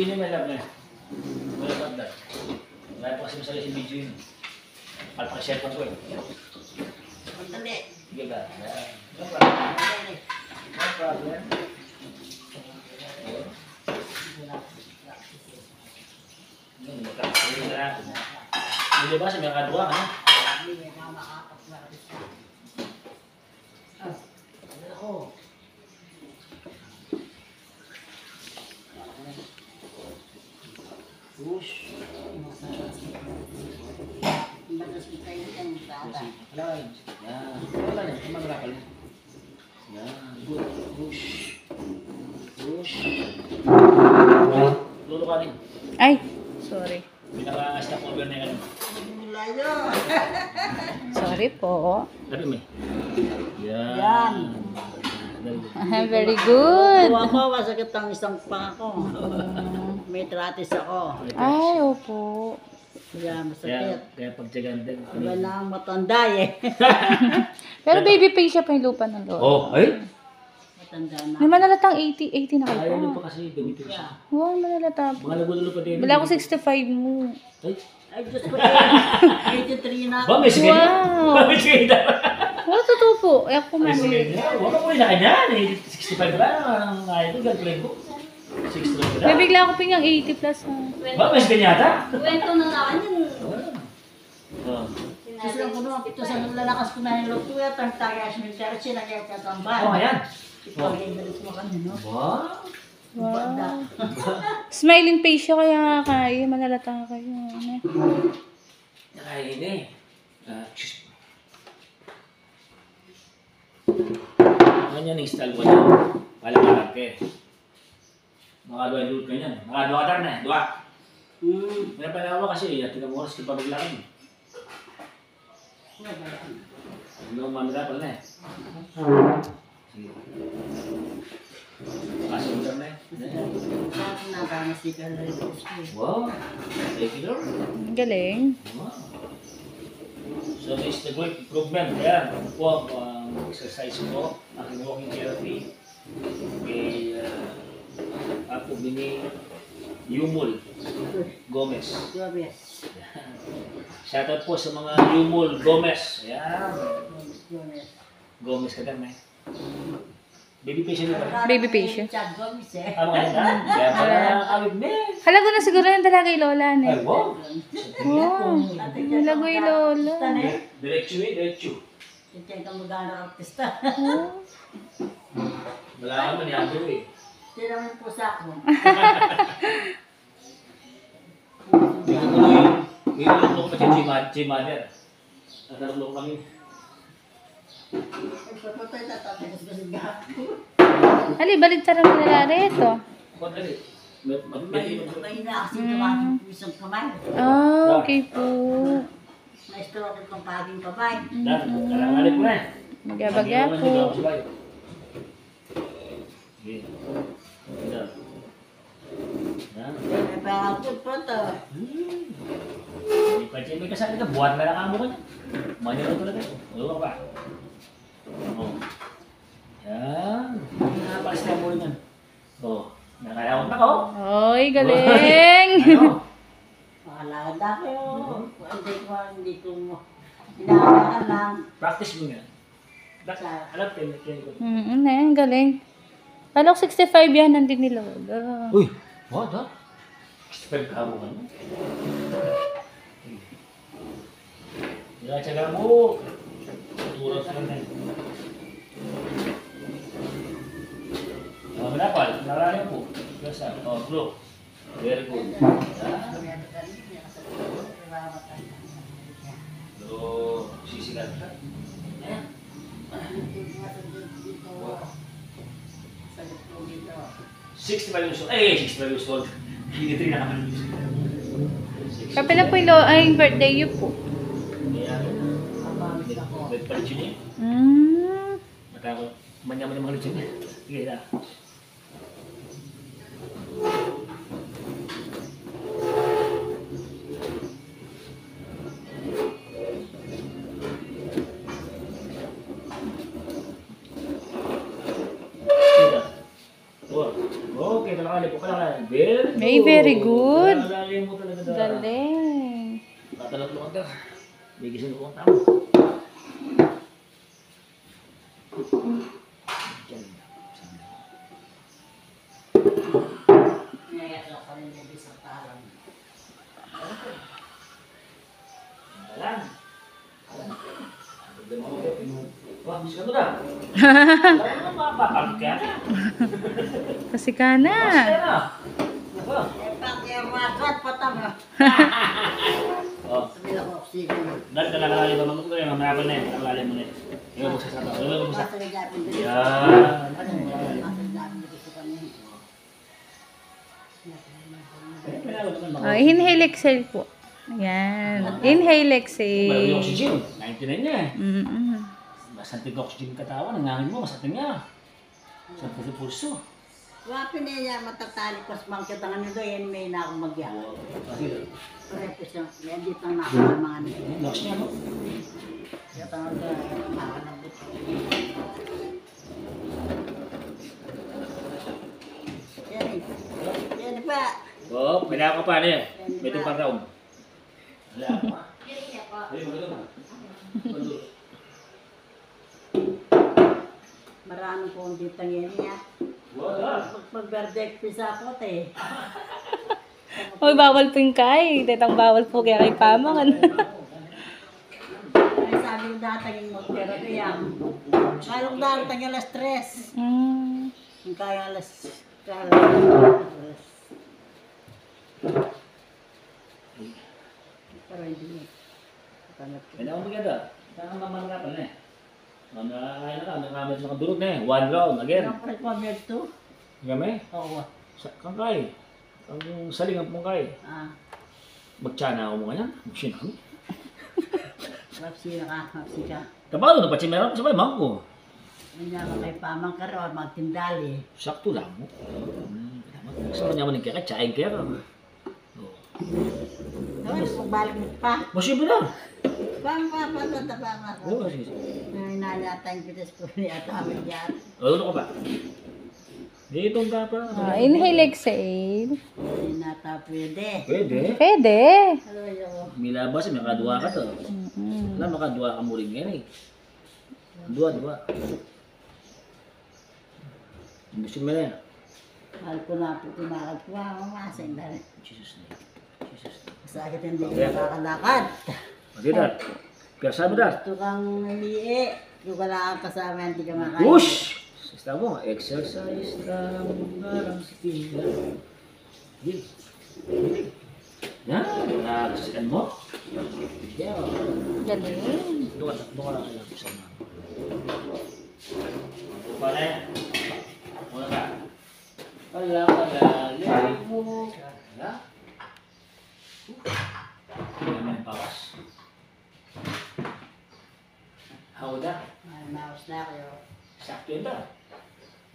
Pipili mo lang na. Wala pa dahil. Wala pa kasi masali si video yun. Alpaka-share pa ko eh. Mandali. Sige ba? No problem. No problem. Hindi ba sa mga kadwa ka na? Push. Yan. Wala na. Maglakal. Yan. Good. Push. Push. Lolo ka rin. Ay, sorry. Pinaka-stop over na yan. Sorry po. Labi mo. Yan. Yan. Very good. Kuha ko, masakit ang isang pa ako. May tratis ako. Ay, opo. Kaya Kaya, masakit. kaya pagtsagaan din. Iba na ang matanda eh. Pero baby pay siya pa yung lupa ng lolo. Oh, ay? Matanda na. May manalatang 80 na kayo Ayaw pa. pa kasi ganito siya. Wow, manalata po. Mga lagulo pa din. Wala ako 65 mo. Ay, Ay, Diyos ko, 83 na ako. ba may sige na? Wow. Ba may sige na? Wala, totoo po. Eh, ako May mami. sige na. Huwag ka po na kanyan eh. 65 ba? Ang ayaw ko, girlfriend ko. 65 ba? May bigla ako pingang 80 plus. Ba may sige yata? Kwento na naman yun. Oh. Kasi lang ko naman, ito sa lalakas ko na yung luto at ang tagas ng church, sila kaya katambal. Oh, ayan. Ipag-ibalik mo kami, no? Wow. Banda. Smiling face siya kaya kaya. Manalata kayo. Ano? Nakain eh. Excuse me. Ganyan yung style ko niya. Palang-alag ka eh. Makadua yung loot ka niyan. Makadua ka na eh. Dua. May panawa kasi eh. Tingnan mo oras ka pa maglaki. Ano mamira pala na eh. Sige. Pasok mo na eh. Bakit nakamas si Carla Wow. Thank you, Lord. Ang galing. Wow. So, this is the great improvement. Ayan, ano po ang exercise ko, aking walking therapy. Kay Apo Bini Yumul Gomez. Gomez. Shoutout po sa mga Yumul Gomez. Ayan. Gomez ka dami. Baby patient ba? Baby patient. Chad Gomez eh. Tama ka na? Kaya pala awit na eh. Halago na siguro yung talagay lola Ay, na. wow. Wow. Halago yung lola. Diretso eh, diretso. Hindi ka magana artista. Wala ka man yan eh. Hindi naman po sa ako. Nilulong pa siya si Mother. Nalulong kami. Pagpapatay na tapos kasi gapo. Ali, balik tara mo nila rito. Kung dali. May inaaksin tumating po isang kamay. Ah, okay po. Na-stroke itong paging kamay. Karangalit mo na eh. Magabagya po. Sige. Yan. Yan. May pangakot po ito. Hindi pa siya may kasali ka. Buwan na lang ang mukha niya. Maniro talaga. Ulo ka ba? Oh. Yan. Nakapalis na mo rin yan. Oh. Nakayawag na ko. Oy, galing. Ano? Makalakad na kayo. Hindi ko inaalakan lang. Practice mo nga. Alam, kaya ko. Ang galing. Kala ko 65 yan, nandun ni lola. Uy! What? Ha? 65 ka mo ano? Tsaga mo! Turas ka na. Manapal, narayan po. Gasa. Oh, bro. Very good. So, sisikat ka. Ayan. 65 years old. Eh, 65 years old. Hindi 3 na kami. Kapila po yung birthday yun po. Kaya, nagpalit yun eh. Matakot. Manyaman yung mga lutsyon niya. Sige na. Okay, talaga Kalakali po, kalakali. Very good. Ay, very good. Kalakali mo talaga da. Galing. Tatalog mo ka. Bigisin ko ang tama. Diyan. Ngayon ako pa rin yung isang talang. Alam. Problema mo kayo. Wah, bisa mo na. Alam mo, mapapagod ka na. Kasi ka na. Masaya na. Oh. Eh, pakiyawakat pa tama. Oh. Sabi ako, oxygen. Dahil kalakali ba mag-uwi, mamaya ko na eh. Kalakali mo na eh. Iwan mo sa sato. Iwan mo sa. Basta nagapin dito. Yan. Basta nagapin dito sa kanya. Inhale, exhale po. Ayan. Inhale, Malaki yung exhale. oxygen. 99 niya eh. Mm-mm. Masantig oxygen katawan. Ang ngangin mo, masantig nga. Masantig sa pulso. Wapi niya matatali pas mangkit ang ano doon, may na akong magya. Oh, kasi, Parepos yung, may andit ang nakakamang mga ano. lakas niya, no? Kaya tawag ka, makalabot. Yan eh. Yan pa. Oh, pwede ako pa niya. May itong pang-round. Wala ako pa. Ay, maganda. Maraming po ang ditang yan niya. Wala. Pag-birthday pisa ako, te. Hoy, bawal po yung kay. Tetang bawal po kaya kay Pamang. Ano? Ay, sabi ko datang yung magpera ko yan. Kalong datang yung alas 3. Yung kaya alas... Pero hindi niya. Pwede ako maganda. Saan ang mamang nga pala eh. Ay na ka, nangamit na kadurog na eh. One round again. Ang recommend to? Gamay? Oo. Kang kay. Ang saling ang pong kay. Magtsana ako mo ganyan. Magsinami. Rapsi ka. Kapag na pa meron sa malamang ko. Hindi ako may pamang ka rin, magtindali. Sakto lang mo. Gusto niya mo ng kaya, tsahin kaya ka. Tapos pagbalik mo pa. Posible na. Pang. Oo, sige. Nangyata yung pitas ko niya. Tawag yan. Ano ka pa? Dito ka pa. Inhale, exhale. Hindi nata pwede. Pwede. Pwede. Ano yun? Milabas, makadua ka to. Mm-mm. Wala, makadua ka mo rin yan eh. Dua. Gusto mo na yan. Mahal ko na po tumakad ko. Mamasing na rin. Jesus name. Sakit hindi ko nakakalakad. Pagkita. Pero sabi na. Gusto kang umiihi. Yung wala kang kasama, hindi ka makain. Push! Sista mo, exercise lang parang si Tina. Hindi. Yan, nakakasikan mo. Yan. Galing. Doon ka lang kailangan sa mga. Pala yan. Muna ka. Wala ka lalim mo. Wala. Hindi naman pawas. Hawda. Maus na kayo. Sakto yun daw.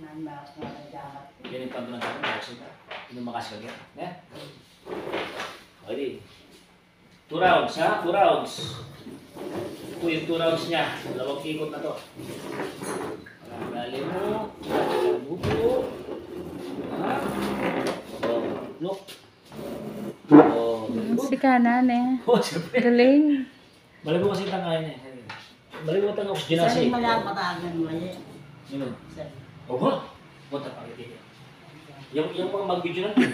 Maus na kayo dapat. Yan yung pagbulan tayo. Bakit ka? Inumakas ka yan. Eh? Okay. 2 rounds ha? 2 rounds. Ito yung 2 rounds niya. Dalawang ikot na to. Galing mo. Buto. Ha? Oh, look. Oh, Si kanan eh. oh, siyempre. Galing. Baligo kasi tangayan eh. Baligo tang oxygen na Saan siya. yung malapatagan mo eh? Yun. Saan? Oh, punta pa kita. Yung mga mag-video natin.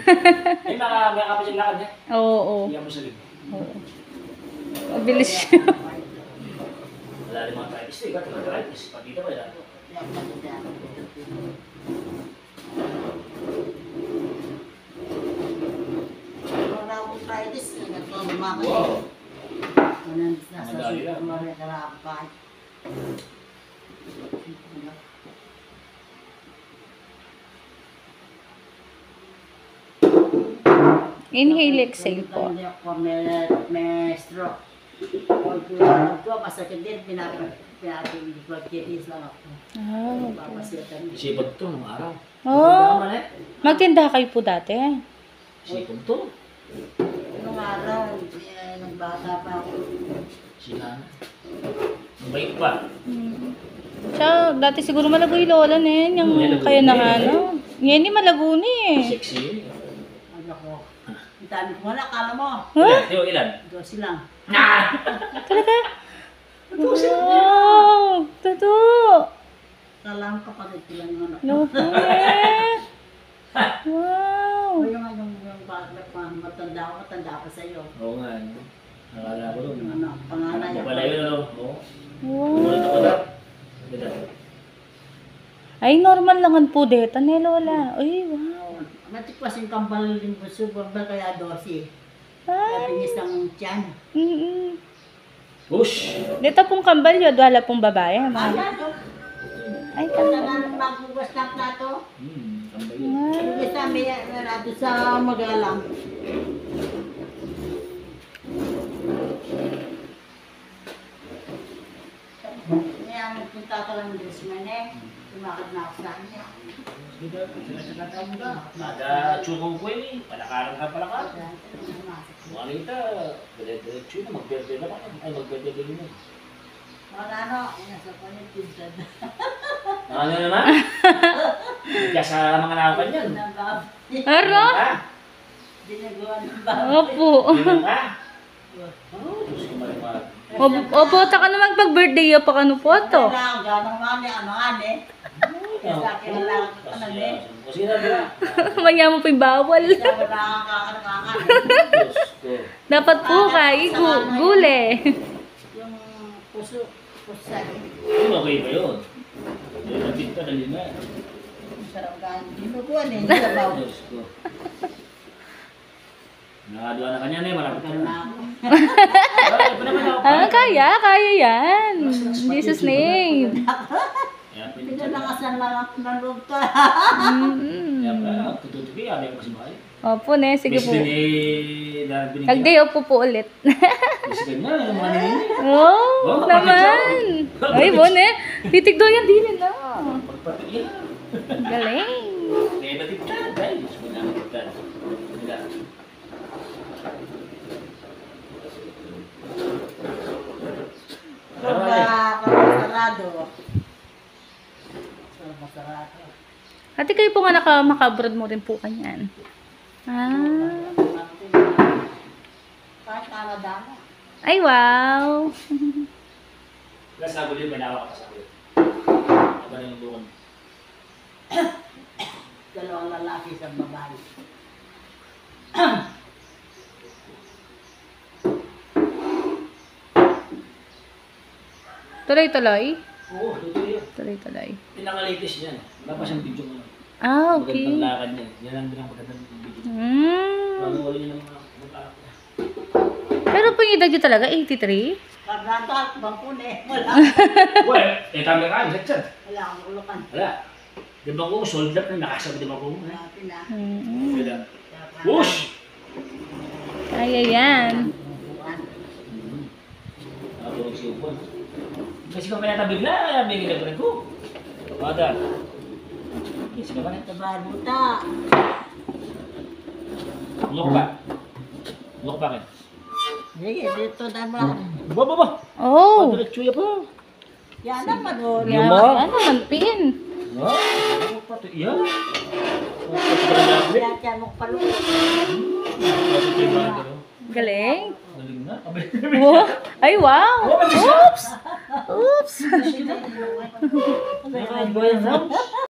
May kapit yung lakad niya. Oo. Iyan mo sa libro. Oo. Mabilis siya. Wala rin mga typist eh. Ikaw typist. Pagkita ba yan? Wala akong Fridays. Nagpapamakan. Wow! Nasa sulit mo rin kalapan. Inhale, exhale po. Hindi ako may stroke. Pag ko, masakit din. Pinapagkitis lang ako. Ah, Papasitan. Sipag to nung araw. Oh. Tama na eh. Magtinda kayo po dati. Sipag to. Nung araw, nung bata pa ako. Sila na. Mabait pa. Siya, dati siguro malago yung lola na yun. Yung kaya na ano. Yan ni malaguni eh. Sexy yun. Ano ko? Ang dami ko wala, kala mo. Ilan? Teo, ilan? 12 lang. Ah! Talaga? Wow! Totoo! Kala mo kapatid ko lang yung anak. Loko eh. Wow! O yung matanda pa sa'yo. Oo nga. ano. Nakala ko Yung doon. ano, panganay. Ano pala yun, ano? Oo. Wow! Ulit ako na. Ganda. Ay, normal langan po deta ni Lola. Ay, wow. Matikwas yung kambal din po, super kaya 12. Kaya Ay, binis ang tiyan. Push! dito pong kambal yun, wala pong babae. Ayan, Mga. oh. Ay, Kaya kambal. nga magbugas ng plato. Tambay yun. Binis namin yan natin sa magalang. Kaya magpunta ka lang din sa Mane. Tumakad na ako sa kanya. Ganda. Sinasakata mo ka. Nada, tsukong ko yun eh. Palakaran ka palakad. Makikita, dire-diretso yun. Magberde na ka. Ay, magberde din yun. Mga ano, nasa pa yung pinsan. Ano naman? Kaya sa mga nakapan yan. Aro? Ha? Ginagawa ng bahay. Opo. Ganun ka? Oh, Diyos ko marimar. Opo, taka na magpag-birthday ya pa kano po to. Kailangan gano'ng mani, ano ane. Kasi kailangan ko na din. Kasi na ba? Manya mo pa yung bawal. Kaya wala kang kakanakangan. Diyos ko. Dapat po kay gule. Yung puso sa'yo. Yun, okay ba yun? Yung nabit ka, dali na. Sarap ka. Dinuguan eh, sabaw. Diyos ko. Nakadua na kanya na eh, malapit ka Ganun na. na ako. Ay, pa naman ako. Kaya yan. In Jesus name. Kaya Pinalakasan lang ako ng loob ka. Kaya pa, tututupi, amay ko kasi bahay. Opo, ne, sige Besi po. din eh, dahil binigyan. Kagday opo po ulit. Besi din na, yung mga nilini. Oh, naman. Ay, bon eh. Titigdo yan din na. Pagpati, yan. Galing. Kaya natin ka, guys. Wala natin ka. Wala. Sarado. Sarado. Ate kayo po nga makabrod mo rin po kanyan. Ah. Kahit Canada mo. Ay, wow. Plus, nabuli yun, may nawa ka sa akin. Aba na yung lukon. Dalawang lalaki sa babae. Tuloy-tuloy? Oo, totoo yun. Tuloy-tuloy. Pinaka-latest niyan. Wala pa siyang video mo. Ah, Magandang okay. lakad niya. Yan ang magandang video. Hmm. Manuwali niya ng mga mag-aak niya. Pero po yung edad nyo talaga, 83? Karnata, bangkun eh. Wala. Well, eh kami ka, saksan. Wala akong ulukan. Wala. Di ba ko, sold up na nakasabi di ba ko? Natin na. Wala. Push! Kaya yan. Nakatulog si Upon. Kasi kung pinatabig na, kaya may ginagawa ko. Wada. Kasi ka ba na? Sa barbuta. Loko ba? Loko ba kayo? Sige, dito naman. Ba? Oh. Diretso ya pa. Yan naman o. Yan, Luma. ano, manpin. Ha? Ano pa ito? Yan. Yan, yan mo palo. Galing. Galing na. Abay. Oh. Ay, wow. Oops. Oops. Nakakaiba yan, Rams.